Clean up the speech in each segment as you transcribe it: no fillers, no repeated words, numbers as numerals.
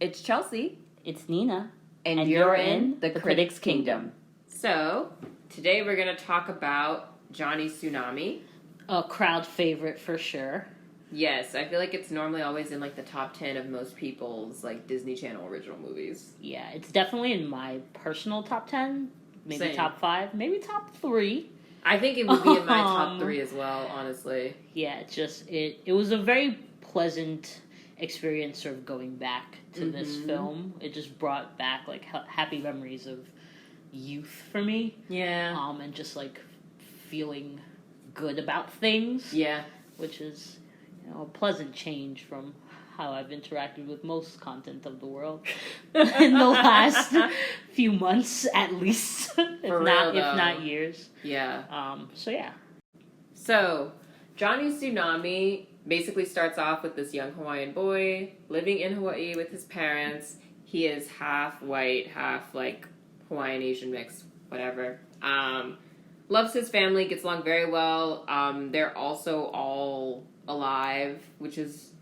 It's Chelsea. It's Nina. And you're in the Critics' Kingdom. So, today we're going to talk about Johnny Tsunami. A crowd favorite for sure. Yes, I feel like it's normally always in like the top 10 of most people's like Disney Channel original movies. Yeah, it's definitely in my personal top 10. Maybe Same. top 5. Maybe top 3. I think it would be in my top 3 as well, honestly. Yeah, it was a very pleasant experience sort of going back to this film. It just brought back like happy memories of youth for me. Yeah. And just like feeling good about things. Yeah. Which is, a pleasant change from how I've interacted with most content of the world in the last few months, at least, if not years. Yeah. So yeah. So, Johnny Tsunami basically starts off with this young Hawaiian boy living in Hawaii with his parents. He is half white, half like Hawaiian Asian mix, whatever. Loves his family, gets along very well. They're also all alive, which is,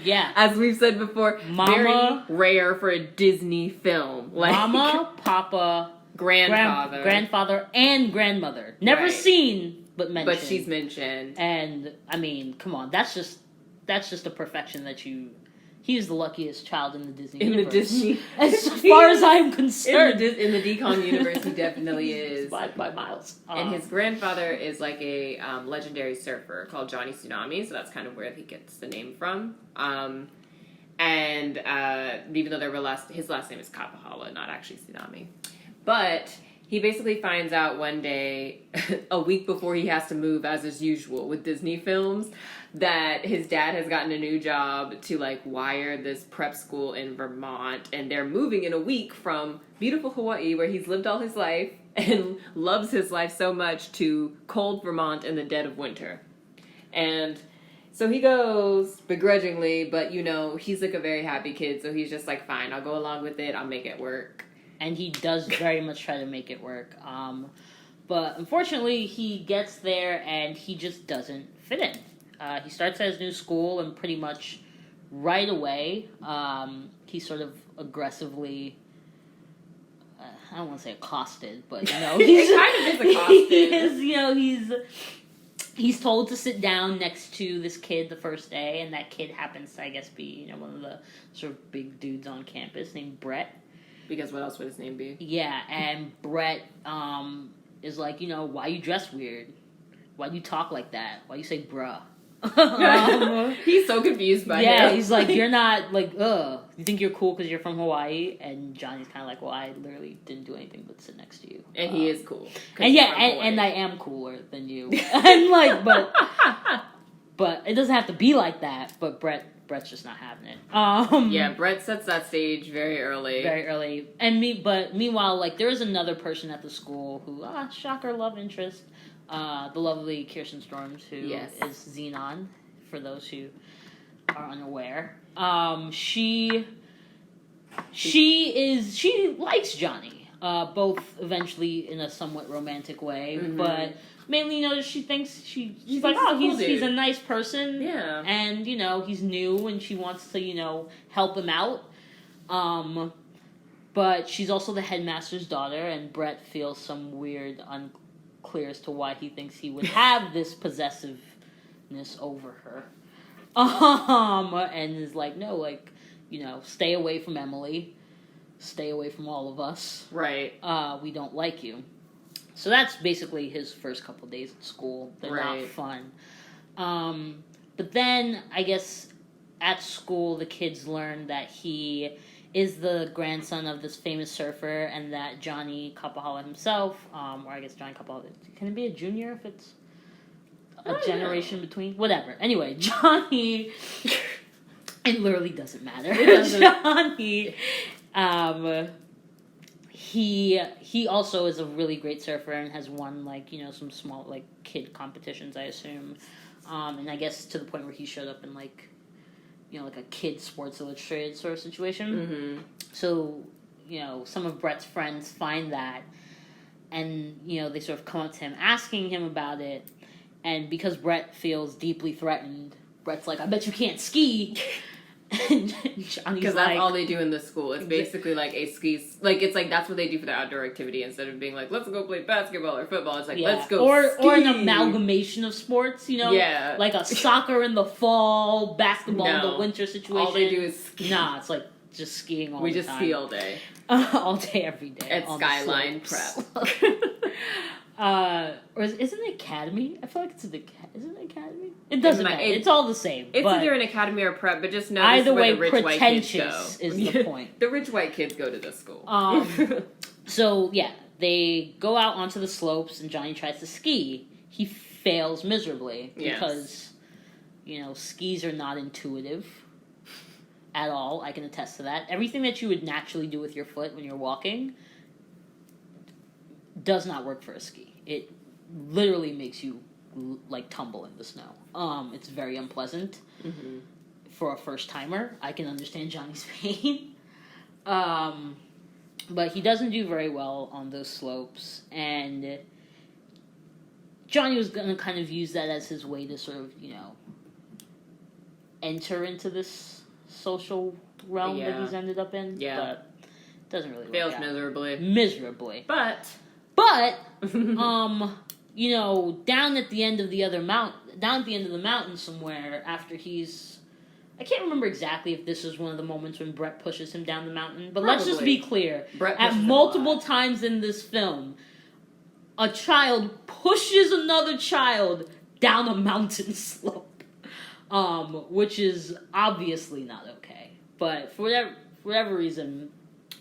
yeah, as we've said before, Mama, very rare for a Disney film. Like, Mama, Papa, grandfather, and grandmother. Never seen, but mentioned. But she's mentioned. And I mean, come on, that's just a perfection that he's the luckiest child in the Disney universe. As far as I'm concerned. In the DCOM universe, he definitely is. By miles. And his grandfather is like a legendary surfer called Johnny Tsunami, so that's kind of where he gets the name from. And even though his last name is Kapahala, not actually Tsunami. But he basically finds out one day, a week before he has to move, as is usual with Disney films, that his dad has gotten a new job to like wire this prep school in Vermont, and they're moving in a week from beautiful Hawaii, where he's lived all his life and loves his life so much, to cold Vermont in the dead of winter. And so he goes begrudgingly, but he's like a very happy kid, so he's just like, fine, I'll go along with it, I'll make it work. And he does very much try to make it work. But unfortunately, he gets there and he just doesn't fit in. He starts at his new school, and pretty much right away, he's sort of aggressively, I don't want to say accosted, but he's kind of is accosted. He's told to sit down next to this kid the first day, and that kid happens to, I guess, be one of the sort of big dudes on campus named Brett. Because what else would his name be? Yeah, and Brett is like, why you dress weird? Why do you talk like that? Why you say bruh? He's so confused by him. Yeah, he's like, you're not, like, you think you're cool because you're from Hawaii? And Johnny's kind of like, well, I literally didn't do anything but sit next to you. And he is cool. And and I am cooler than you. And like, but it doesn't have to be like that. But Brett's just not having it. Yeah, Brett sets that stage very early. Very early. But meanwhile, like, there is another person at the school who, shocker, love interest. The lovely Kirsten Storms, who is Xenon, for those who are unaware. She likes Johnny, both eventually in a somewhat romantic way, but mainly, she thinks she's like, he's a nice person, and he's new, and she wants to help him out. But she's also the headmaster's daughter, and Brett feels some weird unclear as to why he thinks he would have this possessiveness over her. And is like, no, like, stay away from Emily, stay away from all of us. Right. We don't like you. So that's basically his first couple days at school. They're not fun. But then, I guess, at school, the kids learn that he is the grandson of this famous surfer, and that Johnny Kapahala himself, or I guess Johnny Kapahala, can it be a junior if it's a generation between? Whatever. Anyway, Johnny, it literally doesn't matter. It doesn't. Johnny, he also is a really great surfer and has won, like, some small, like, kid competitions, I assume. And I guess to the point where he showed up in, like, like a kid Sports Illustrated sort of situation. So, some of Brett's friends find that, and, they sort of come up to him asking him about it, and because Brett feels deeply threatened, Brett's like, I bet you can't ski, And Johnny's because like, that's all they do in this school. It's basically like a skis, like it's like that's what they do for their outdoor activity instead of being like let's go play basketball or football. It's like let's go or an amalgamation of sports. Yeah, like a soccer in the fall, basketball in the winter situation. All they do is ski. Nah, it's like just skiing all the time. We just ski all day. All day, every day. At Skyline Prep. Or isn't it Academy? I feel like it's isn't it Academy? It doesn't matter. It's all the same. It's either an Academy or Prep, but just know either way, the rich white kids go. Is the point. The rich white kids go to this school. So yeah, they go out onto the slopes, and Johnny tries to ski. He fails miserably because skis are not intuitive at all. I can attest to that. Everything that you would naturally do with your foot when you're walking does not work for a ski. It literally makes you like tumble in the snow. It's very unpleasant for a first timer. I can understand Johnny's pain. But he doesn't do very well on those slopes, and Johnny was going to kind of use that as his way to sort of, enter into this social realm that he's ended up in. Yeah. But it doesn't really work Fails out. miserably. But down at the end of the mountain somewhere, after I can't remember exactly if this is one of the moments when Brett pushes him down the mountain, but let's just be clear. Brett at multiple times in this film, a child pushes another child down a mountain slope, which is obviously not okay. But for whatever reason,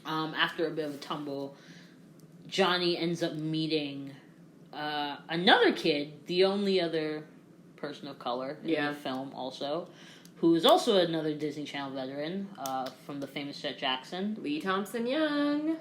after a bit of a tumble, Johnny ends up meeting another kid, the only other person of color in the film also, who is also another Disney Channel veteran from the famous Jet Jackson. Lee Thompson Young.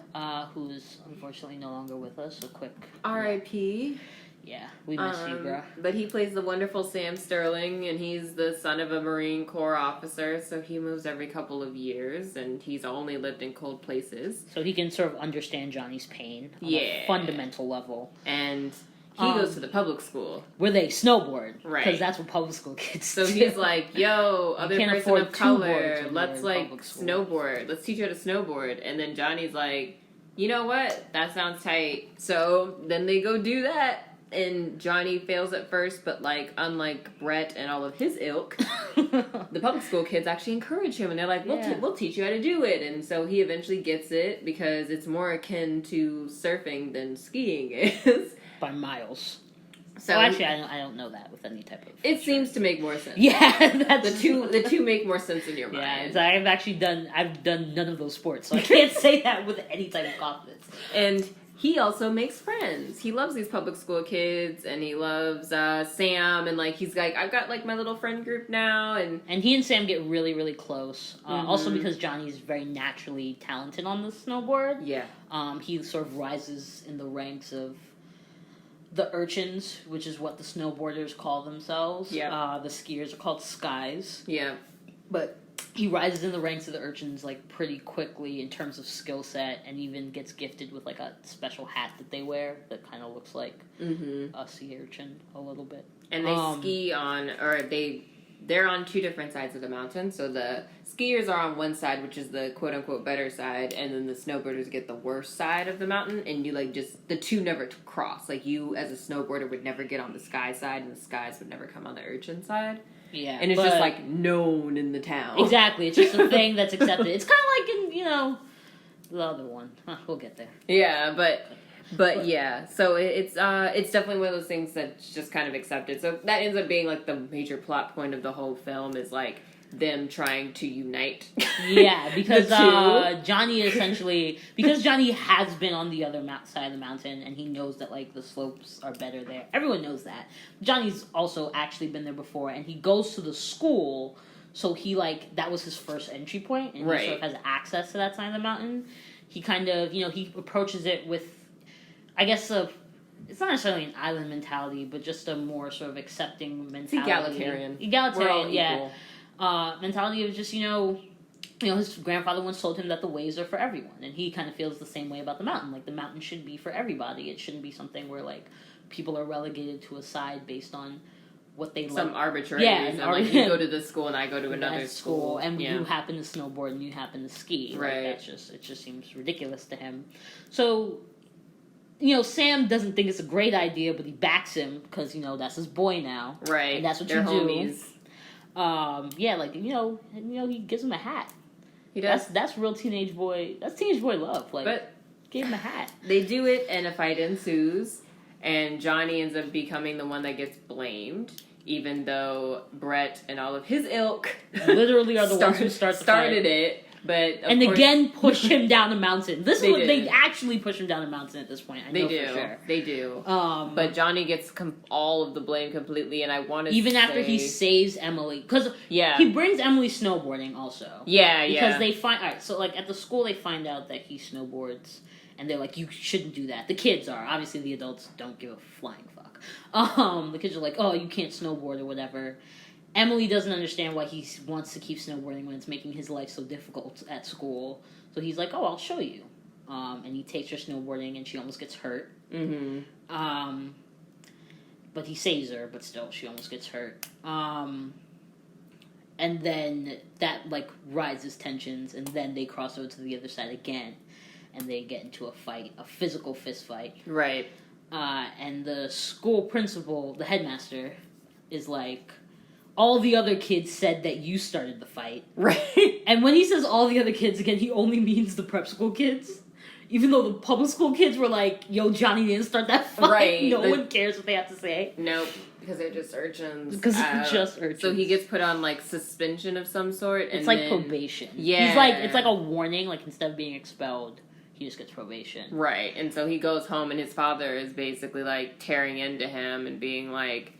Who is unfortunately no longer with us. A quick R.I.P. Yeah, we miss you, bro. But he plays the wonderful Sam Sterling, and he's the son of a Marine Corps officer, so he moves every couple of years, and he's only lived in cold places. So he can sort of understand Johnny's pain on a fundamental level. And he goes to the public school. Where they snowboard. Right. Because that's what public school kids do. So he's like, yo, other person of color, let's snowboard. Let's teach you how to snowboard. And then Johnny's like, you know what? That sounds tight. So then they go do that. And Johnny fails at first, but unlike Brett and all of his ilk, the public school kids actually encourage him, and they're like, we'll teach you how to do it. And so he eventually gets it because it's more akin to surfing than skiing is. By miles. So actually, I don't know that with any type of. It seems to make more sense. Yeah, that's the two make more sense in your mind. Yeah, I've done none of those sports, so I can't say that with any type of confidence. And he also makes friends. He loves these public school kids, and he loves Sam, and he's like, I've got my little friend group now, and he and Sam get really, really close. Also because Johnny's very naturally talented on the snowboard. Yeah. He sort of rises in the ranks of the urchins, which is what the snowboarders call themselves. Yeah. The skiers are called skies. Yeah. But he rises in the ranks of the urchins pretty quickly in terms of skill set, and even gets gifted with a special hat that they wear that kind of looks like a sea urchin a little bit. And they ski on, or they're on two different sides of the mountain. So the skiers are on one side, which is the quote unquote better side, and then the snowboarders get the worst side of the mountain, and you the two never cross. You as a snowboarder would never get on the sky side, and the skies would never come on the urchin side. Yeah. And it's just known in the town. Exactly. It's just a thing that's accepted. It's kind of like in, the other one. We'll get there. Yeah, but yeah. So it's definitely one of those things that's just kind of accepted. So that ends up being the major plot point of the whole film is them trying to unite. Yeah, because Johnny because Johnny has been on the other side of the mountain, and he knows that the slopes are better there. Everyone knows that. Johnny's also actually been there before, and he goes to the school, so he that was his first entry point, and he sort of has access to that side of the mountain. He kind of he approaches it with, I guess, it's not necessarily an island mentality, but just a more sort of accepting mentality. It's egalitarian. We're all yeah. Equal. Mentality of just, his grandfather once told him that the waves are for everyone, and he kind of feels the same way about the mountain. The mountain should be for everybody. It shouldn't be something where, people are relegated to a side based on what they some like. arbitrary reason. Like, you go to this school and I go to another school. And you happen to snowboard and you happen to ski. Right. Like, it just seems ridiculous to him. So, Sam doesn't think it's a great idea, but he backs him because, that's his boy now. Right. And that's what They're you homies. do. He gives him a hat. He does. That's real teenage boy love. Like, but give him a hat. They do it and a fight ensues. And Johnny ends up becoming the one that gets blamed, even though Brett and all of his ilk literally are the ones who started it. But again, push him down the mountain. They actually push him down the mountain at this point. I know for sure. They do. But Johnny gets all of the blame completely, and I want to even after he saves Emily, because he brings Emily snowboarding also. Because they find so like at the school they find out that he snowboards. And they're like, you shouldn't do that. The kids are. Obviously, the adults don't give a flying fuck. The kids are like, oh, you can't snowboard or whatever. Emily doesn't understand why he wants to keep snowboarding when it's making his life so difficult at school. So he's like, oh, I'll show you. And he takes her snowboarding, and she almost gets hurt. Mm-hmm. But he saves her, but still, she almost gets hurt. And then that, rises tensions, and then they cross over to the other side again. And they get into a fight, a physical fist fight. Right. And the school principal, the headmaster, is like, all the other kids said that you started the fight. Right. And when he says all the other kids, again, he only means the prep school kids. Even though the public school kids were like, yo, Johnny didn't start that fight. Right. No one cares what they have to say. Nope. Because they're just urchins. So he gets put on, suspension of some sort. It's like probation. Yeah. It's like a warning. Like, instead of being expelled, he just gets probation. Right. And so he goes home and his father is basically tearing into him and being like,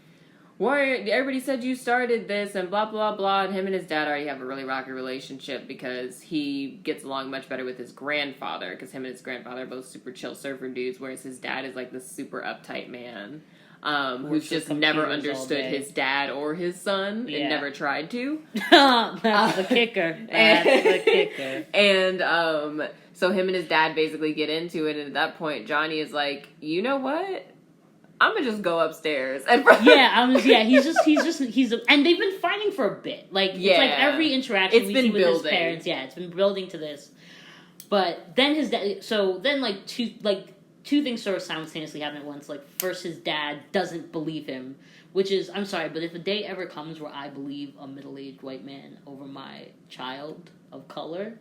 why, everybody said you started this and blah, blah, blah. And him and his dad already have a really rocky relationship because he gets along much better with his grandfather because him and his grandfather are both super chill surfer dudes, whereas his dad is this super uptight man who's just never understood his dad or his son and never tried to. That's the kicker. And so him and his dad basically get into it, and at that point, Johnny is like, you know what? I'm gonna just go upstairs. And and they've been fighting for a bit. It's like every interaction we see with his parents. Yeah, it's been building to this. But then his dad. So then two things sort of simultaneously happen at once. First, his dad doesn't believe him, which is, I'm sorry, but if a day ever comes where I believe a middle-aged white man over my child of color,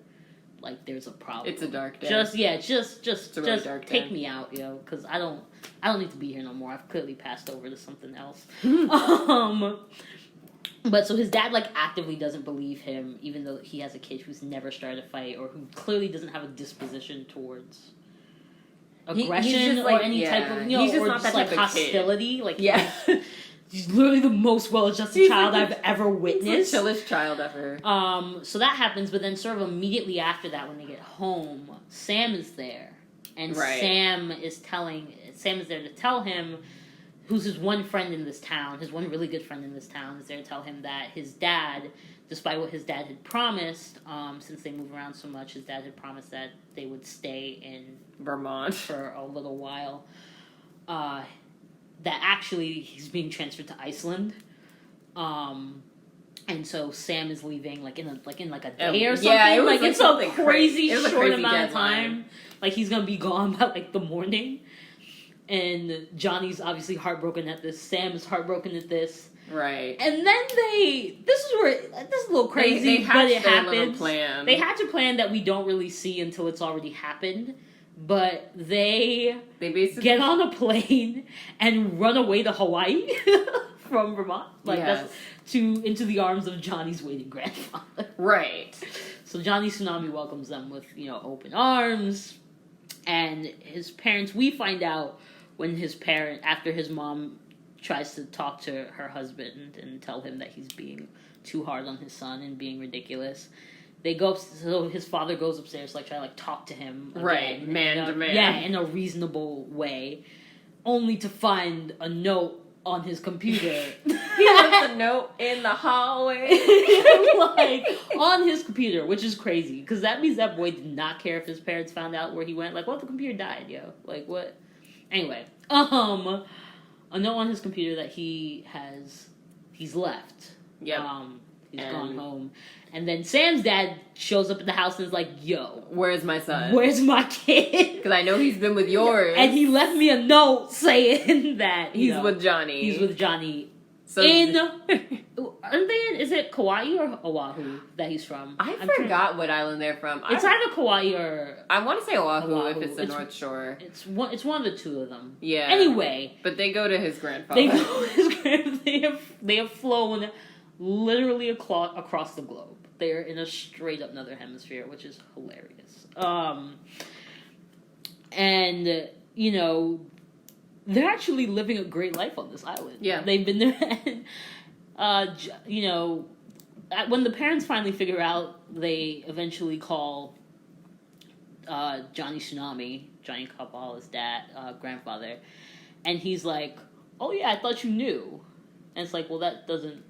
there's a problem. It's a dark day. Just really dark take day. me out, because I don't need to be here no more. I've clearly passed over to something else. But so his dad actively doesn't believe him, even though he has a kid who's never started a fight or who clearly doesn't have a disposition towards aggression or any type of he's just or not just that type of hostility. Kid. He's literally the most well-adjusted child I've ever witnessed. The chillest child ever. So that happens, but then sort of immediately after that, when they get home, Sam is there, and Sam is there to tell him, who's his one friend in this town, his one really good friend in this town, is there to tell him that his dad, despite what his dad had promised, since they move around so much, his dad had promised that they would stay in Vermont for a little while. That actually he's being transferred to Iceland, and so Sam is leaving in a day or something. Yeah, it's a crazy short crazy amount of deadline. time. He's gonna be gone by the morning, and Johnny's obviously heartbroken at this. Sam is heartbroken at this. Right. And then this is a little crazy, but it happens. Plan. They hatch a plan that we don't really see until it's already happened. But they basically get on a plane and run away to Hawaii from Vermont, into the arms of Johnny's waiting grandfather. Right. So Johnny Tsunami welcomes them with open arms, and his parents. We find out when after his mom tries to talk to her husband and tell him that he's being too hard on his son and being ridiculous. They go, so his father goes upstairs, try to talk to him. Right, man to man. Yeah, in a reasonable way. Only to find a note on his computer. He left a note in the hallway. On his computer, which is crazy. Because that means that boy did not care if his parents found out where he went. What if the computer died, yo? What? Anyway, a note on his computer that he has he's left. Yep. He's gone home. And then Sam's dad shows up at the house and is like, yo. Where's my son? Where's my kid? Because I know he's been with yours. And he left me a note saying that he's with Johnny. He's with Johnny. So aren't they in, is it Kauai or Oahu that he's from? I forgot what island they're from. It's either Kauai or... I want to say Oahu if it's the North Shore. It's one of the two of them. Yeah. Anyway. But they go to his grandfather. They have flown literally across the globe. They're in a straight up another hemisphere, which is hilarious. And, you know, they're actually living a great life on this island. Yeah. They've been there. And, you know, when the parents finally figure out, they eventually call Johnny Tsunami, Johnny Kabbalah's dad, grandfather, and he's like, oh yeah, I thought you knew. And it's like, well, that doesn't...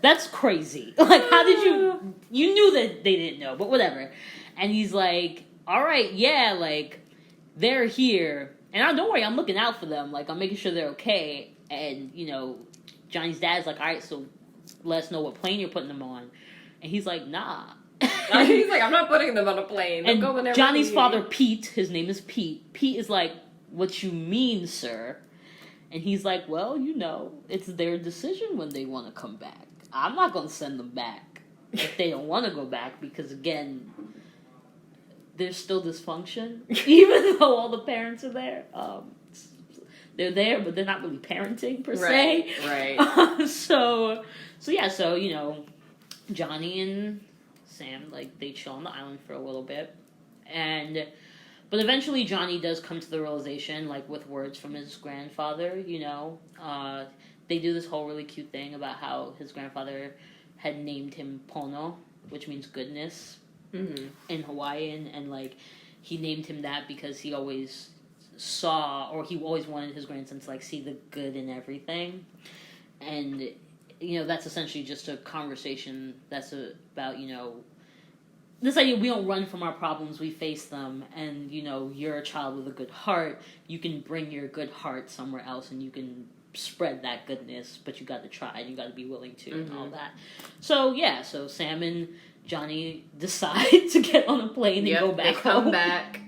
That's crazy. Like, how did you... You knew that they didn't know, but whatever. And he's like, all right, yeah, like, they're here. And don't worry, I'm looking out for them. Like, I'm making sure they're okay. And, you know, Johnny's dad's like, all right, so let us know what plane you're putting them on. And he's like, nah. He's like, I'm not putting them on a plane. They'll go whenever Johnny's father, Pete, his name is Pete. Pete is like, what you mean, sir? And he's like, well, you know, it's their decision when they want to come back. I'm not going to send them back if they don't want to go back because, again, there's still dysfunction. Even though all the parents are there. They're there, but they're not really parenting, per se. Right. So, you know, Johnny and Sam, like, they chill on the island for a little bit. But eventually Johnny does come to the realization, like, with words from his grandfather, you know. They do this whole really cute thing about how his grandfather had named him Pono, which means goodness, in Hawaiian. And, like, he named him that because he always saw, or he always wanted his grandson to, like, see the good in everything. And, you know, that's essentially just a conversation that's about, you know, this idea we don't run from our problems, we face them, and, you know, you're a child with a good heart, you can bring your good heart somewhere else, and you can spread that goodness, but you got to try, and you got to be willing to, and all that. So, yeah, so Sam and Johnny decide to get on a plane and go back they come home. back.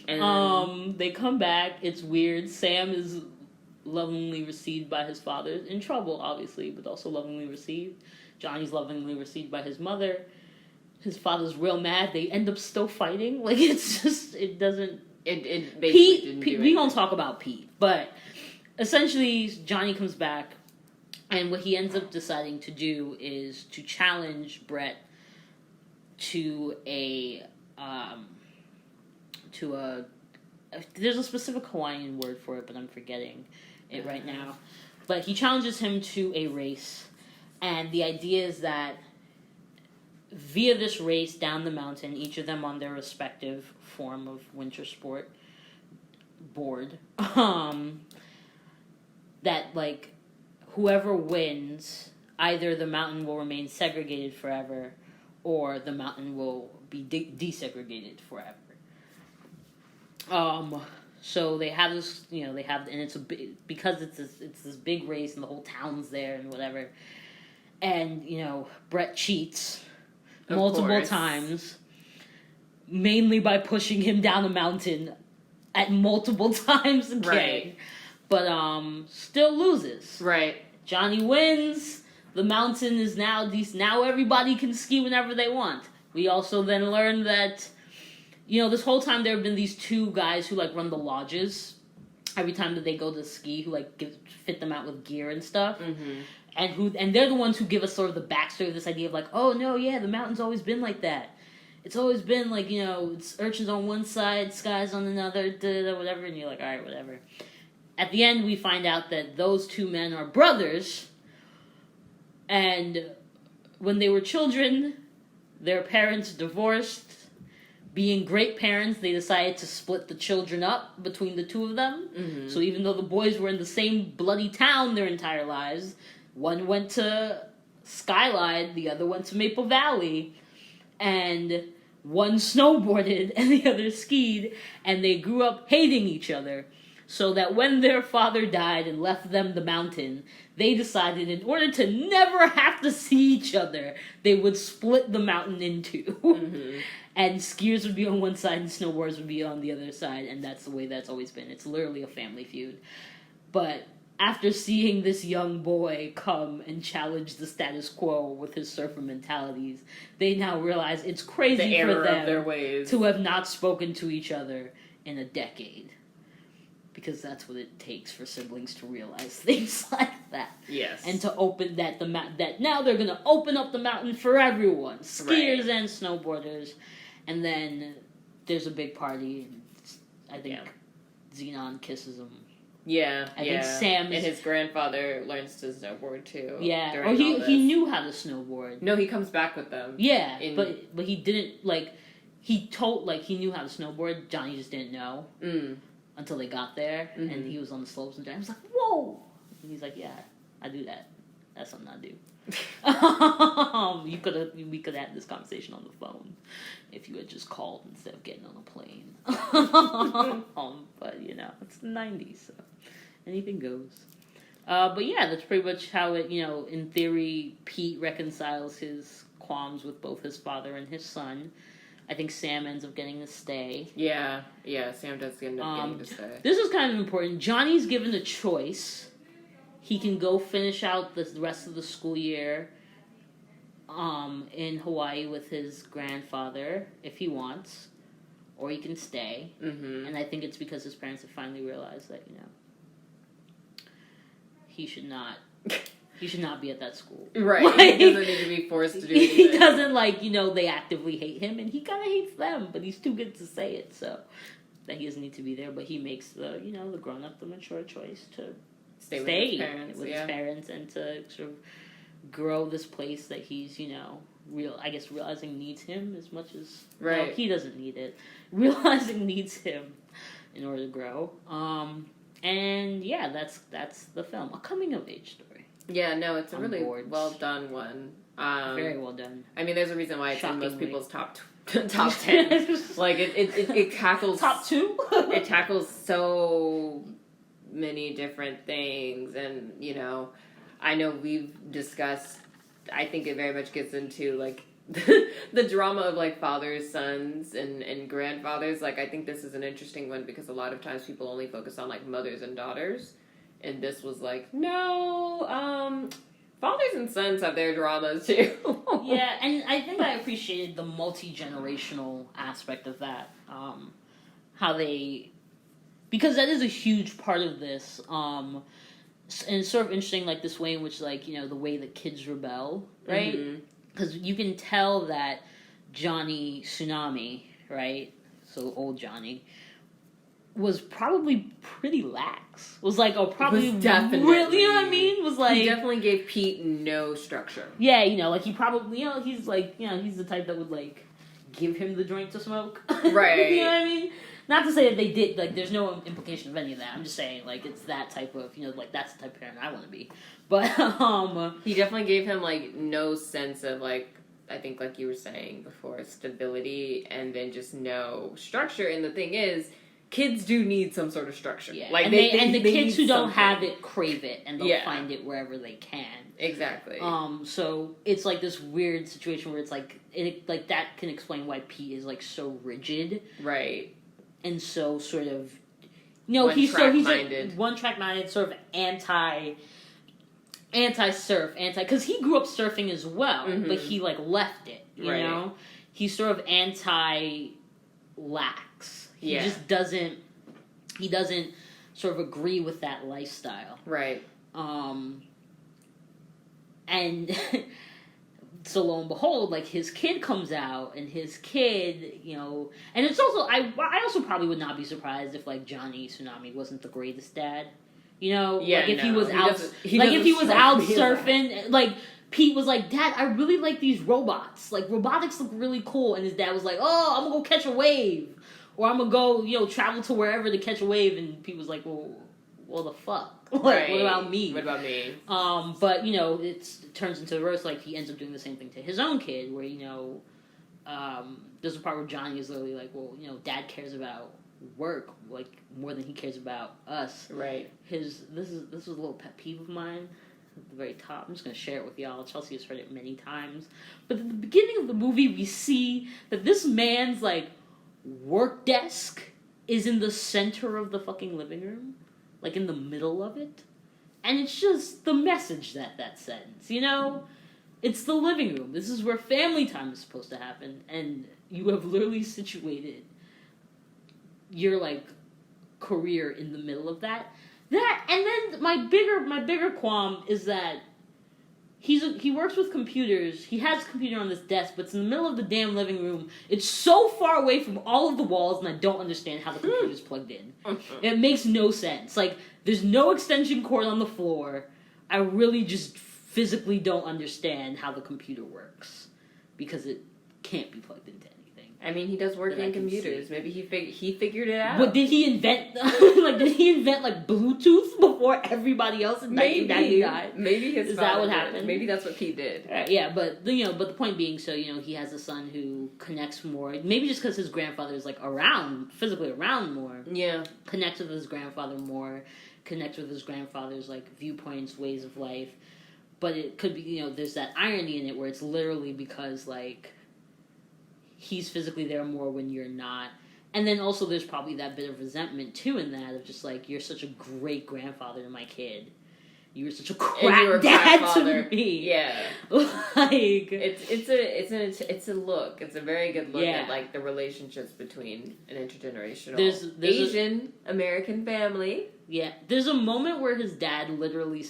And they come back, it's weird, Sam is lovingly received by his father, in trouble, obviously, but also lovingly received. Johnny's lovingly received by his mother. His father's real mad. They end up still fighting. Like, it's just, it doesn't... It basically didn't do we don't talk about Pete. But, essentially, Johnny comes back, and what he ends up deciding to do is to challenge Brett to a... there's a specific Hawaiian word for it, but I'm forgetting it right now. But he challenges him to a race, and the idea is that via this race down the mountain, each of them on their respective form of winter sport board, that, like, whoever wins, either the mountain will remain segregated forever, or the mountain will be desegregated forever. So they have this, you know, and it's because it's this big race and the whole town's there and whatever. And, you know, Brett cheats multiple times, mainly by pushing him down a mountain at multiple times again. But still loses. Right. Johnny wins. The mountain is now now everybody can ski whenever they want. We also then learn that, you know, this whole time there have been these two guys who, like, run the lodges every time that they go to ski, who, like, fit them out with gear and stuff. And they're the ones who give us sort of the backstory of this idea of, like, oh, no, yeah, the mountain's always been like that. It's always been, like, you know, it's urchins on one side, skies on another, whatever, and you're like, all right, whatever. At the end, we find out that those two men are brothers, and when they were children, their parents divorced. Being great parents, they decided to split the children up between the two of them. So even though the boys were in the same bloody town their entire lives, one went to Skyline, the other went to Maple Valley, and one snowboarded and the other skied, and they grew up hating each other. so that when their father died and left them the mountain, they decided in order to never have to see each other, they would split the mountain in two. Mm-hmm. And skiers would be on one side and snowboarders would be on the other side, and that's the way that's always been. It's literally a family feud. But after seeing this young boy come and challenge the status quo with his surfer mentalities, they now realize it's crazy for them their ways. to have not spoken to each other in a decade. Because that's what it takes for siblings to realize things like that. Yes. And to open that that now they're going to open up the mountain for everyone, skiers and snowboarders. And then there's a big party, and I think Xenon kisses him. Yeah, I think Sam and his grandfather learns to snowboard too. Yeah, or he knew how to snowboard. No, he comes back with them. Yeah, but he didn't he knew how to snowboard. Johnny just didn't know until they got there, and he was on the slopes and Johnny was like, "Whoa!" And he's like, "Yeah, I do that. That's something I do." We could have had this conversation on the phone if you had just called instead of getting on a plane. But it's the 90s, so anything goes. But yeah, that's pretty much how it, in theory, Pete reconciles his qualms with both his father and his son. I think Sam ends up getting to stay. Yeah, Sam does end up getting to stay. This is kind of important. Johnny's given a choice. He can go finish out the rest of the school year in Hawaii with his grandfather if he wants, or he can stay. Mm-hmm. And I think it's because his parents have finally realized that he should not be at that school. Right. He doesn't need to be forced to do anything. He doesn't they actively hate him, and he kind of hates them, but he's too good to say it, so that he doesn't need to be there. But he makes the the grown up, the mature choice to stay with his parents and to sort of grow this place that he's realizing needs him as much as he doesn't need it. Realizing needs him in order to grow. And yeah, that's the film. A coming of age story. Yeah, no, it's a really well done one. Very well done. I mean, there's a reason why it's in most people's top 10. Like it tackles top 2. It tackles so many different things, and I know we've discussed, I think it very much gets into the drama of fathers, sons, and grandfathers. I think this is an interesting one because a lot of times people only focus on mothers and daughters, and this was no, fathers and sons have their dramas too. Yeah, and I think I appreciated the multi-generational aspect of that. How they, because that is a huge part of this, and it's sort of interesting, this way in which, the way that kids rebel, right? Because you can tell that Johnny Tsunami, right? So old Johnny was probably pretty lax. Probably was definitely really, you know what I mean? He definitely gave Pete no structure. Yeah, he probably, he's he's the type that would give him the joint to smoke. Right. You know what I mean? Not to say that they did, there's no implication of any of that. I'm just saying, it's that type of, that's the type of parent I want to be. But, he definitely gave him, no sense of, I think, you were saying before, stability, and then just no structure. And the thing is, kids do need some sort of structure. Yeah. The kids who don't have it crave it, and they'll find it wherever they can. Exactly. So it's, this weird situation where it's, that can explain why Pete is, so rigid. Right. And so sort of, he's one-track-minded, sort of anti-surf, because he grew up surfing as well, but he left it, you know? He's sort of anti-lax. He just doesn't sort of agree with that lifestyle. Right. And so lo and behold, his kid comes out, and his kid, and it's also, I also probably would not be surprised if, Johnny Tsunami wasn't the greatest dad. If he was out surfing, Pete was like, "Dad, I really like these robots. Robotics look really cool." And his dad was like, "Oh, I'm gonna go catch a wave, or I'm gonna go, travel to wherever to catch a wave." And Pete was like, "Well, the fuck." What about me? What about me? But it turns into the reverse. He ends up doing the same thing to his own kid, where there's a part where Johnny is literally well, Dad cares about work like more than he cares about us. Right. This was a little pet peeve of mine at the very top. I'm just gonna share it with y'all. Chelsea has heard it many times. But at the beginning of the movie, we see that this man's like work desk is in the center of the fucking living room, like in the middle of it, and it's just the message that sends. You know, it's the living room. This is where family time is supposed to happen, and you have literally situated your like career in the middle of that. And then my bigger qualm is that he works with computers. He has a computer on this desk, but it's in the middle of the damn living room. It's so far away from all of the walls, and I don't understand how the computer's plugged in. It makes no sense. Like, there's no extension cord on the floor. I really just physically don't understand how the computer works, because it can't be plugged into anything. I mean, he does work in computers. Maybe he figured it out. But did he invent like Bluetooth before everybody else in 1999? Maybe his is that what happened? Maybe that's what Pete did. Yeah, but the point being, so he has a son who connects more. Maybe just because his grandfather is like physically around more. Yeah, connects with his grandfather more. Connects with his grandfather's like viewpoints, ways of life. But it could be there's that irony in it where it's literally because like he's physically there more when you're not. And then also there's probably that bit of resentment too in that of just like, you're such a great grandfather to my kid. You were such a crap dad to me. Yeah. Like it's a look. It's a very good look at like the relationships between an intergenerational there's Asian American family. Yeah. There's a moment where his dad literally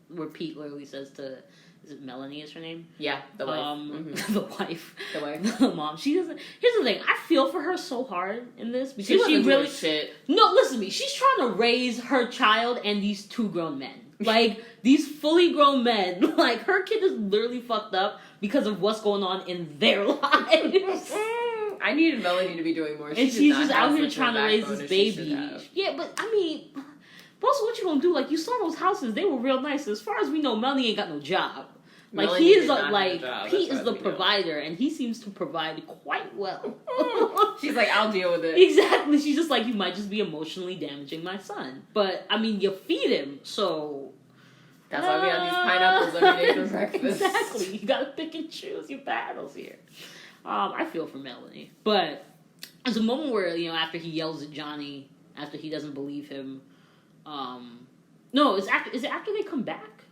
where Pete literally says to, is it Melanie is her name? Yeah, the wife. The wife. The wife. The mom. She doesn't... Here's the thing. I feel for her so hard in this because she really... shit. No, listen to me. She's trying to raise her child and these two grown men. Like, these fully grown men. Like, her kid is literally fucked up because of what's going on in their lives. I needed Melanie to be doing more. And she's just out here trying to raise this baby. Yeah, but, I mean... But also, what you gonna do? Like, you saw those houses; they were real nice. As far as we know, Melanie ain't got no job. Like, Melanie he is Pete is the provider, and he seems to provide quite well. She's like, I'll deal with it. Exactly. She's just like, you might just be emotionally damaging my son, but I mean, you feed him, so. That's why we have these pineapples every day for breakfast. Exactly. You gotta pick and choose your battles here. I feel for Melanie, but there's a moment where after he yells at Johnny, after he doesn't believe him. No, is it after they come back?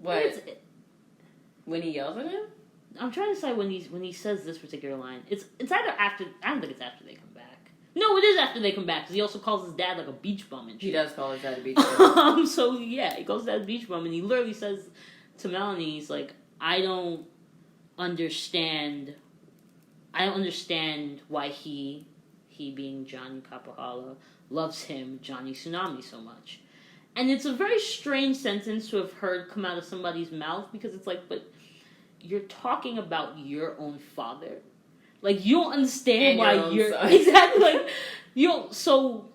What? When he yells at him? I'm trying to decide when he says this particular line. It's either after. I don't think it's after they come back. No, it is after they come back because he also calls his dad like a beach bum and shit. He does call his dad a beach bum. So yeah, he calls his dad a beach bum and he literally says to Melanie, he's like, I don't understand why he being Johnny Capahala loves him, Johnny Tsunami, so much. And it's a very strange sentence to have heard come out of somebody's mouth because it's like, but you're talking about your own father. Like, you don't understand why you're... Son. Exactly. Like, you don't... So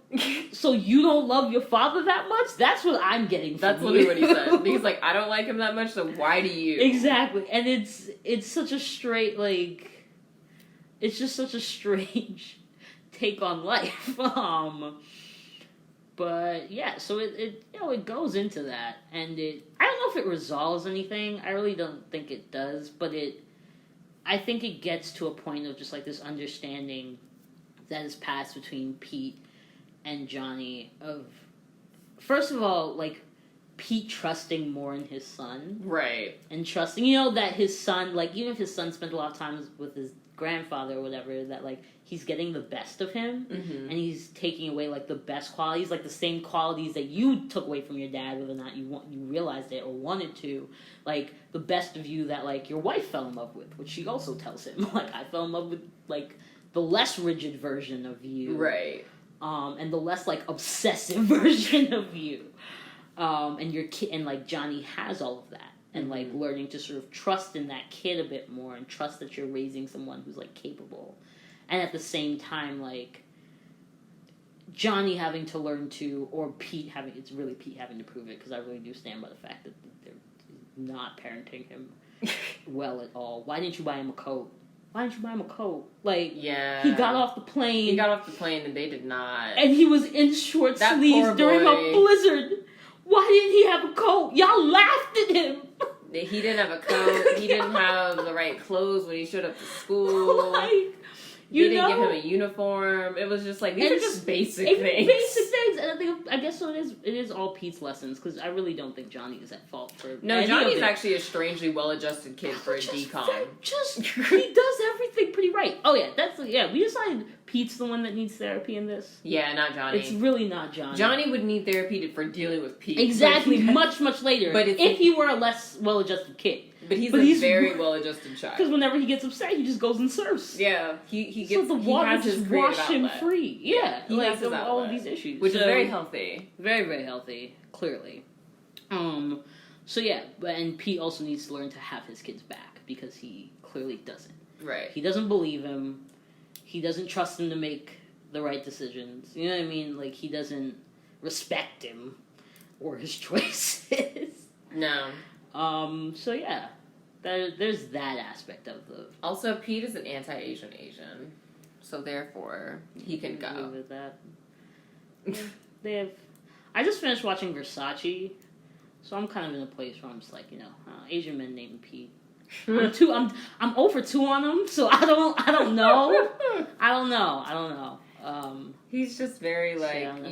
you don't love your father that much? That's what I'm getting from That's literally what he said. He's like, I don't like him that much, so why do you? Exactly. And it's such a straight, like... It's just such a strange take on life. But yeah, so it goes into that, and I don't know if it resolves anything. I really don't think it does, but I think it gets to a point of just like this understanding that is passed between Pete and Johnny of, first of all, like Pete trusting more in his son, right, and trusting that his son, like even if his son spent a lot of time with his grandfather or whatever, that like he's getting the best of him, and he's taking away like the best qualities, like the same qualities that you took away from your dad, whether or not you realized it or wanted to, like the best of you that like your wife fell in love with, which she also tells him, like, I fell in love with like the less rigid version of you, right, and the less like obsessive version of you, and your kid, and like Johnny has all of that. And, like, learning to sort of trust in that kid a bit more and trust that you're raising someone who's, like, capable. And at the same time, like, Johnny having to learn to, or it's really Pete having to prove it, because I really do stand by the fact that they're not parenting him well at all. Why didn't you buy him a coat? why didn't you buy him a coat? Like, yeah. He got off the plane. And they did not. And he was in short sleeves during a blizzard. Why didn't he have a coat? Y'all laughed at him. He didn't have a coat. He didn't have the right clothes when he showed up to school. You didn't give him a uniform. It was just like, these are just basic things. Basic things. And I guess so it is all Pete's lessons, because I really don't think Johnny is at fault for... No, Johnny's actually a strangely well-adjusted kid for a DCOM. He does everything pretty right. Oh, yeah, we decided Pete's the one that needs therapy in this. Yeah, not Johnny. It's really not Johnny. Johnny would need therapy for dealing with Pete. Exactly, much, much later. But if he were a less well-adjusted kid. But he's a very well-adjusted child. Because whenever he gets upset, he just goes and surfs. Yeah, he gets... So the water just wash him outlet. Free. Yeah, he has his all of these issues. Which is very healthy. Very, very healthy, clearly. So yeah, and Pete also needs to learn to have his kids back, because he clearly doesn't. Right. He doesn't believe him. He doesn't trust him to make the right decisions. You know what I mean? Like, he doesn't respect him or his choices. No. So yeah, there's that aspect of the... Also, Pete is an anti-Asian, so therefore, he can go. With that. They have... I just finished watching Versace, so I'm kind of in a place where I'm just like, Asian men named Pete. I'm over 2 on him, so I don't know. I don't know. He's just very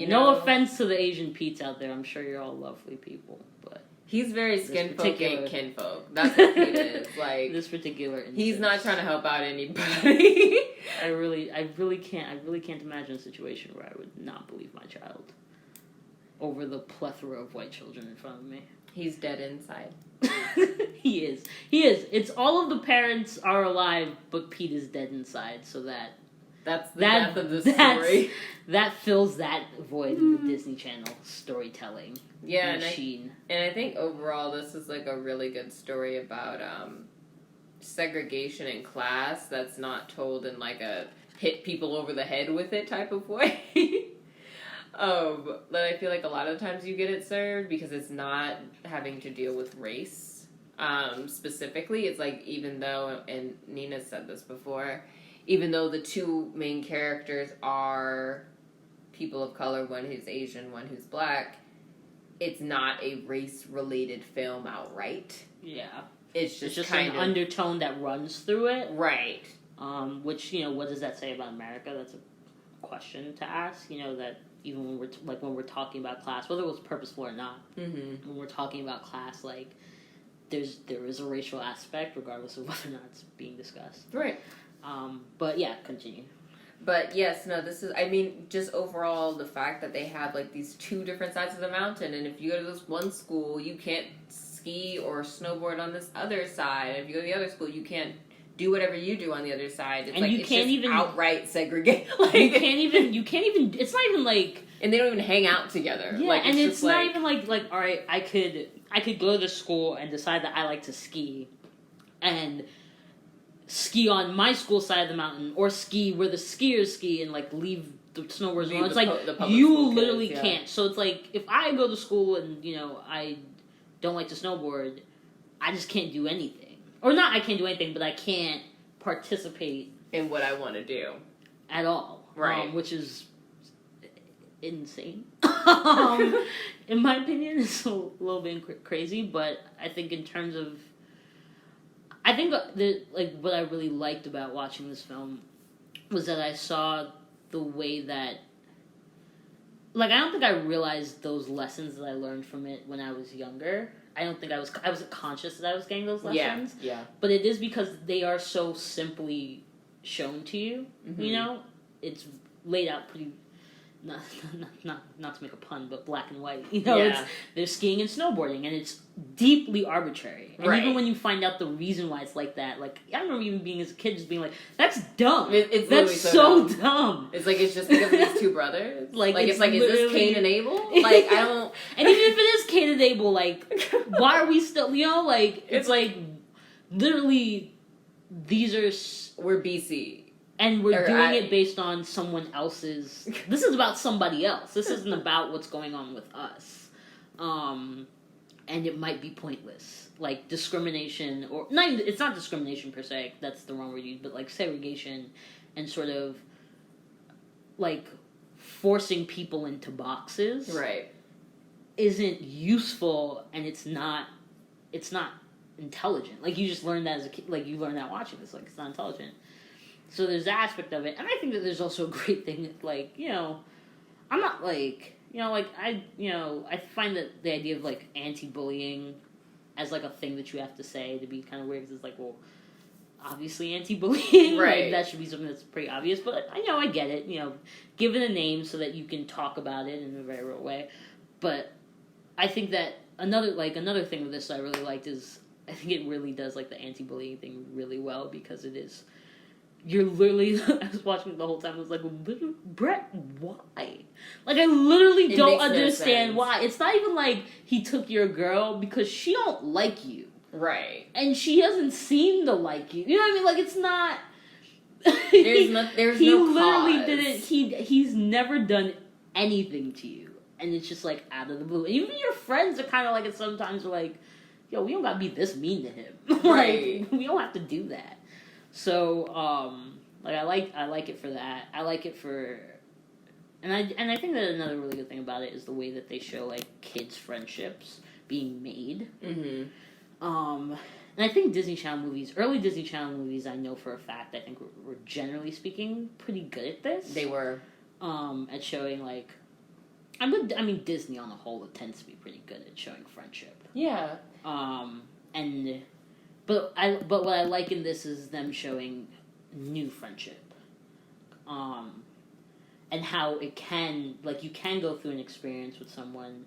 no offense to the Asian Pete's out there. I'm sure you're all lovely people, but he's very skinfolk and kinfolk. That's what Pete is. Like, this particular instance. He's not trying to help out anybody. I really can't imagine a situation where I would not believe my child over the plethora of white children in front of me. He's dead inside. He is. It's all of the parents are alive, but Pete is dead inside, so that's the death of the story. That fills that void in the Disney Channel storytelling machine. And I think overall this is like a really good story about segregation in class that's not told in like a hit people over the head with it type of way. But I feel like a lot of times you get it served because it's not having to deal with race. Specifically, it's like, even though, and Nina said this before, even though the 2 main characters are people of color, one who's Asian, one who's black, it's not a race-related film outright. Yeah. It's just kind of an undertone that runs through it. Right. Which, what does that say about America? That's a question to ask, that even when we're talking about class, whether it was purposeful or not, when we're talking about class, like, there is a racial aspect, regardless of whether or not it's being discussed. Right. But yeah, continue. But yes, no, this is, I mean, just overall, the fact that they have, like, these 2 different sides of the mountain, and if you go to this one school, you can't ski or snowboard on this other side. If you go to the other school, you can't do whatever you do on the other side. It's and you can't even outright segregate. Like, you can't even, it's not even like... And they don't even hang out together. Yeah, and it's not even like, all right, I could go to this school and decide that I like to ski, and ski on my school side of the mountain, or ski where the skiers ski and, like, leave the snowboarders alone. It's like, you literally can't. So it's like, if I go to school and, I don't like to snowboard, I just can't do anything. Or not I can't do anything, but I can't participate in what I want to do. At all. Right. Which is insane. In my opinion, it's a little bit crazy, but I think in terms of... I think what I really liked about watching this film was that I saw the way that... Like, I don't think I realized those lessons that I learned from it when I was younger. I don't think I wasn't conscious that I was getting those lessons. Yeah. But it is because they are so simply shown to you. It's laid out pretty, not to make a pun, but black and white. They're skiing and snowboarding, and it's deeply arbitrary. And even when you find out the reason why it's like that, like, I remember even being as a kid just being like, that's dumb. That's so dumb. It's like, it's just because of these 2 brothers. Is this Cain and Abel? Like, I don't... And even if it is Cain and Abel, like, why are we still, it's like, literally, these are... We're BC. And we're doing it based on someone else's... This is about somebody else. This isn't about what's going on with us. and it might be pointless. Like, discrimination, or... not even, it's not discrimination, per se. That's the wrong word used. But, like, segregation and sort of, like, forcing people into boxes... Right. ...isn't useful, and it's not intelligent. Like, you just learn that as a kid. Like, you learn that watching this. Like, it's not intelligent. So there's that aspect of it. And I think that there's also a great thing, like, you know... I'm not, like... You know, like, I find that the idea of, like, anti-bullying as, like, a thing that you have to say to be kind of weird, because it's like, well, obviously anti-bullying. Right. Like, that should be something that's pretty obvious. But, I get it. You know, give it a name so that you can talk about it in a very real way. But I think that another thing with this I really liked is, I think it really does, like, the anti-bullying thing really well, because it is... You're literally... I was watching it the whole time. I was like, Brett, why? Like, I literally don't understand why. It's not even like he took your girl because she don't like you. Right. And she doesn't seem to like you. You know what I mean? Like, it's not... There's he no literally cause. didn't... He's never done anything to you. And it's just, like, out of the blue. And even your friends are kind of like it sometimes. Are like, yo, we don't gotta be this mean to him. Right. Like, we don't have to do that. So, like, I like it for that. I like it for, and I think that another really good thing about it is the way that they show, like, kids' friendships being made. Mm-hmm. And I think Disney Channel movies, early Disney Channel movies, I know for a fact, I think were generally speaking pretty good at this. They were. At showing, like, I mean, Disney on the whole tends to be pretty good at showing friendship. Yeah. But what I like in this is them showing new friendship, and how it can, like, you can go through an experience with someone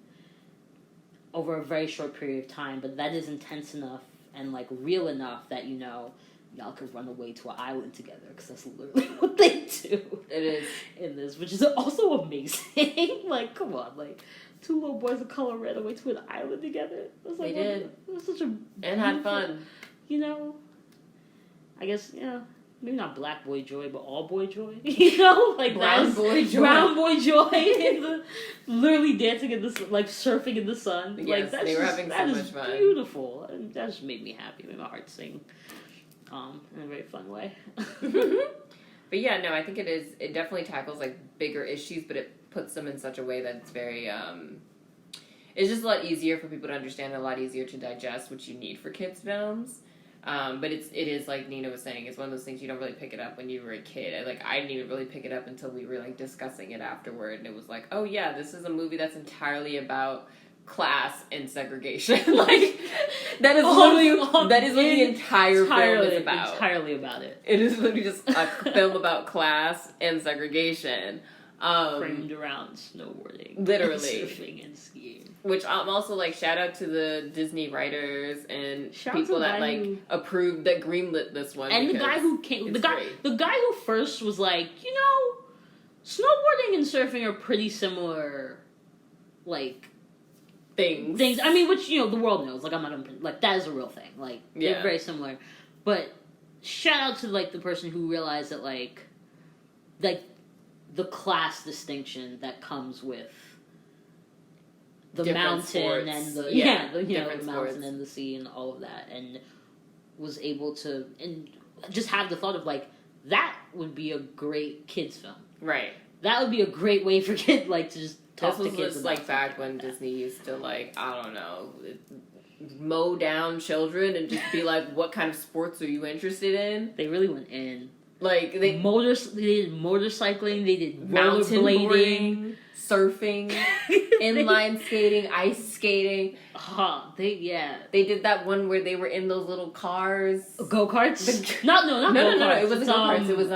over a very short period of time, but that is intense enough and, like, real enough that, you know, y'all could run away to an island together, because that's literally what they do. It is. In this, which is also amazing. Like, come on, like, two little boys of color ran away to an island together. It was like, they did. It was such a... And had fun. You know, I guess, you know, maybe not black boy joy, but all boy joy. You know, like brown boy joy. Brown boy joy. Literally dancing in the, like, surfing in the sun. Yes, like, that's they were just, having that so is much fun. Beautiful. And that just made me happy. Made my heart sing. In a very fun way. But yeah, no, I think it is. It definitely tackles, like, bigger issues, but it puts them in such a way that it's very. It's just a lot easier for people to understand, a lot easier to digest, which you need for kids films. But it is, like Nina was saying, it's one of those things you don't really pick it up when you were a kid. I didn't even really pick it up until we were, like, discussing it afterward, and it was like, oh yeah, this is a movie that's entirely about class and segregation. Like, that is literally that is what the entire film is about. Entirely about it. It is literally just a film about class and segregation. Framed around snowboarding. Literally. And surfing and skiing. Which I'm also, like, shout out to the Disney writers and people that, like, approved, that greenlit this one. And the guy who came, the guy who first was like, you know, snowboarding and surfing are pretty similar, like, things. I mean, which, you know, the world knows. Like, I'm not gonna, like, that is a real thing. Like, they're very similar. But shout out to, like, the person who realized that, like, the class distinction that comes with the different mountain sports. And the the mountain and the sea and all of that, and was able to and just have the thought of, like, that would be a great kids film. Right. That would be a great way for kids, like, to just talk to kids. This was just, like, back when Disney used to, like, I don't know, mow down children and just be like, what kind of sports are you interested in? They really went in. Like, they did motorcycling, they did rollerblading, surfing, inline skating, ice skating. They did that one where they were in those little cars. Go-karts? Not go-karts. No, it wasn't go-karts. It was,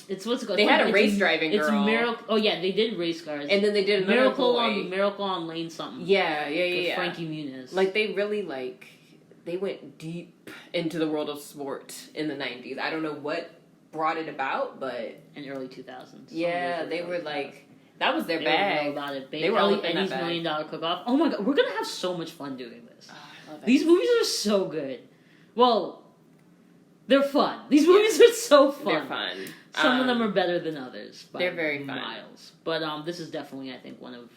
it's what's it called? They had a race driving girl. It's Miracle. Oh yeah, they did race cars. And then they did Miracle on Lane something. Yeah. Frankie Muniz. Like, they really, like, they went deep into the world of sport in the 90s. I don't know what brought it about, but in early 2000s. Yeah, they were like, that was their bag. Were all about it. They were all in that bag. $1 million cook-off. Oh my god, we're gonna have so much fun doing this. Oh, I love it. These movies are so good. Well, they're fun. These movies are so fun. They're fun. Some of them are better than others. They're very fun. Miles. But this is definitely, I think, one of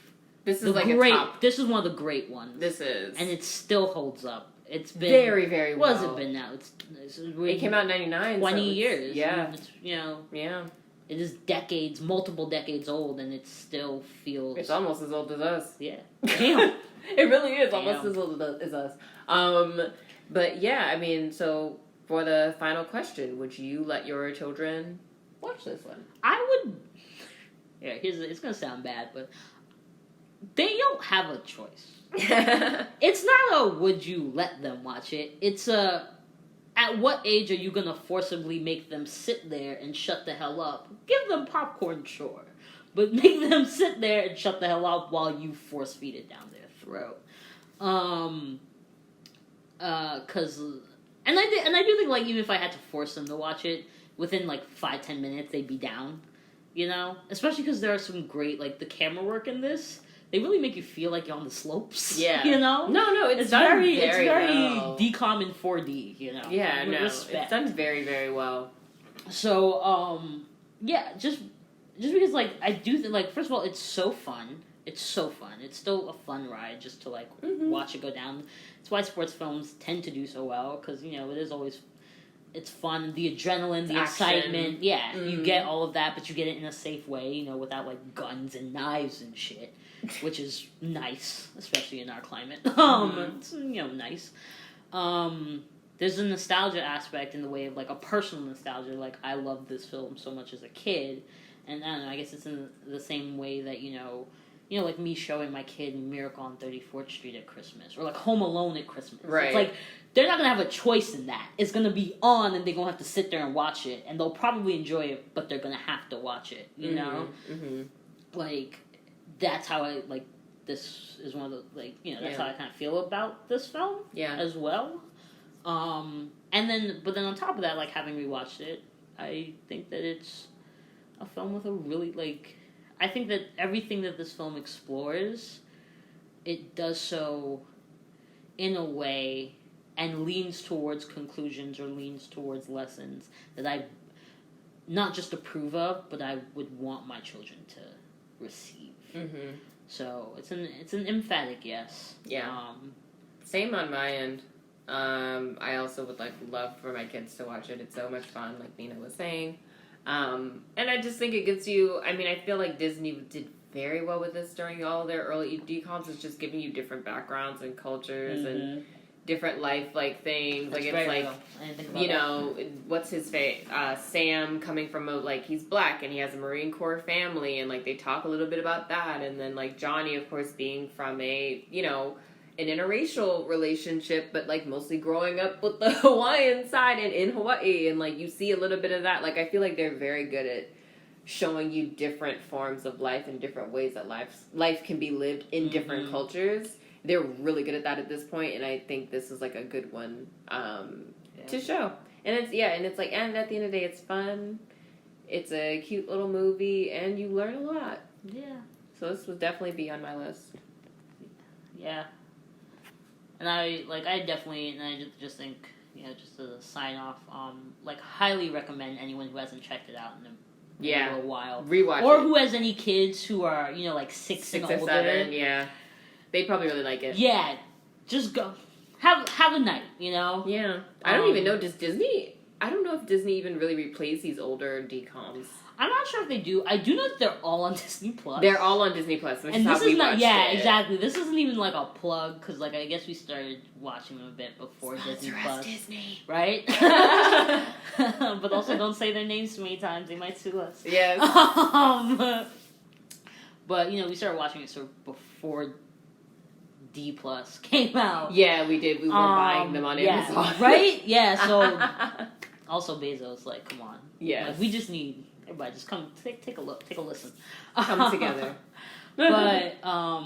This is like a top. This is one of the great ones. This is. And it still holds up. It's been... Very, very well. What has it been now? It came out in 99. 20 years. Yeah. It's, you know... Yeah. It is decades, multiple decades old, and it still feels... It's almost as old as us. Yeah. Damn. It really is almost as old as us. But yeah, I mean, so for the final question, would you let your children watch this one? I would... Yeah, it's going to sound bad, but they don't have a choice. It's not a would you let them watch it. It's a... At what age are you going to forcibly make them sit there and shut the hell up? Give them popcorn, sure. But make them sit there and shut the hell up while you force feed it down their throat. Cause... And I do think, like, even if I had to force them to watch it, within, like, 5-10 minutes, they'd be down. You know? Especially because there are some great, like, the camera work in this... They really make you feel like you're on the slopes. Yeah. You know? No, it's very well. DCOM in 4D, you know? Yeah, With no. respect. It's done very, very well. So, yeah, just because, like, I do think, like, first of all, it's so fun. It's so fun. It's still a fun ride just to, like, watch it go down. It's why sports films tend to do so well, because, you know, it is always... It's fun, the adrenaline, the excitement. Yeah, you get all of that, but you get it in a safe way, you know, without, like, guns and knives and shit, which is nice, especially in our climate. It's, you know, nice. There's a nostalgia aspect in the way of, like, a personal nostalgia. Like, I loved this film so much as a kid, and I don't know, I guess it's in the same way that, you know, like me showing my kid Miracle on 34th Street at Christmas, or, like, Home Alone at Christmas. Right. It's like, they're not going to have a choice in that. It's going to be on, and they're going to have to sit there and watch it, and they'll probably enjoy it, but they're going to have to watch it, you know? Like, that's how I, like, this is one of the, like, you know, that's how I kind of feel about this film as well. But then on top of that, like, having rewatched it, I think that it's a film with a really, like, I think that everything that this film explores, it does so in a way and leans towards conclusions or leans towards lessons that I not just approve of, but I would want my children to receive. So it's an emphatic yes. Yeah. Same on my end. I also would love for my kids to watch it. It's so much fun, like Nina was saying. And I just think it gives you, I mean, I feel like Disney did very well with this during all their early DCOMs. It's just giving you different backgrounds and cultures and different life things. That's like it's like you know, what's his face? Sam coming from he's black and he has a Marine Corps family, and like they talk a little bit about that, and then like Johnny, of course, being from a an interracial relationship, but like mostly growing up with the Hawaiian side and in Hawaii, and like you see a little bit of that. Like I feel like they're very good at showing you different forms of life and different ways that life can be lived in different cultures. They're really good at that at this point, and I think this is like a good one to show. And and at the end of the day, it's fun. It's a cute little movie, and you learn a lot. Yeah. So this would definitely be on my list. Yeah. And I definitely, and I just think, just to sign off, highly recommend anyone who hasn't checked it out in a little while. Rewatch or it. who has any kids who are, like 6 and older. 7, yeah. They'd probably really like it. Yeah. Just go. Have a night, Yeah. I don't even know, I don't know if Disney even really replays these older DCOMs. I'm not sure if they do. I do know that they're all on Disney Plus. They're all on Disney Plus, which and is this how we watched it. Exactly. This isn't even like a plug, because I guess we started watching them a bit before Disney Plus. Disney. Right? But also don't say their names too many times. They might sue us. Yes. But, we started watching it sort of before D Plus came out. Yeah, we did. We were buying them on Amazon. Right? Yeah, so... Also, Bezos, come on. Yes. We just need... Everybody, just come, take a look, take a listen. Come together. But now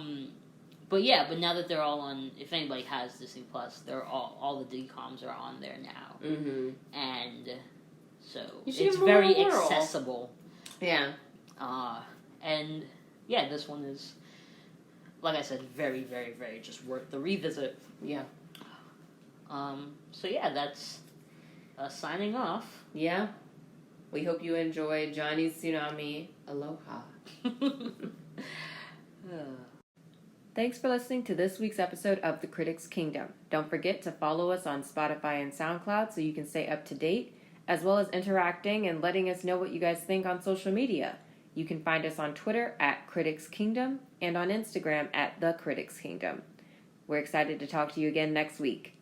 that they're all on... If anybody has Disney Plus, they're all the DCOMs are on there now. Mm-hmm. And so it's very accessible. Yeah. And, yeah, this one is... Like I said, very, very, very just worth the revisit. Yeah. So yeah, that's signing off. Yeah. We hope you enjoyed Johnny's Tsunami. Aloha. Thanks for listening to this week's episode of The Critics Kingdom. Don't forget to follow us on Spotify and SoundCloud so you can stay up to date, as well as interacting and letting us know what you guys think on social media. You can find us on Twitter at Critics Kingdom and on Instagram at The Critics Kingdom. We're excited to talk to you again next week.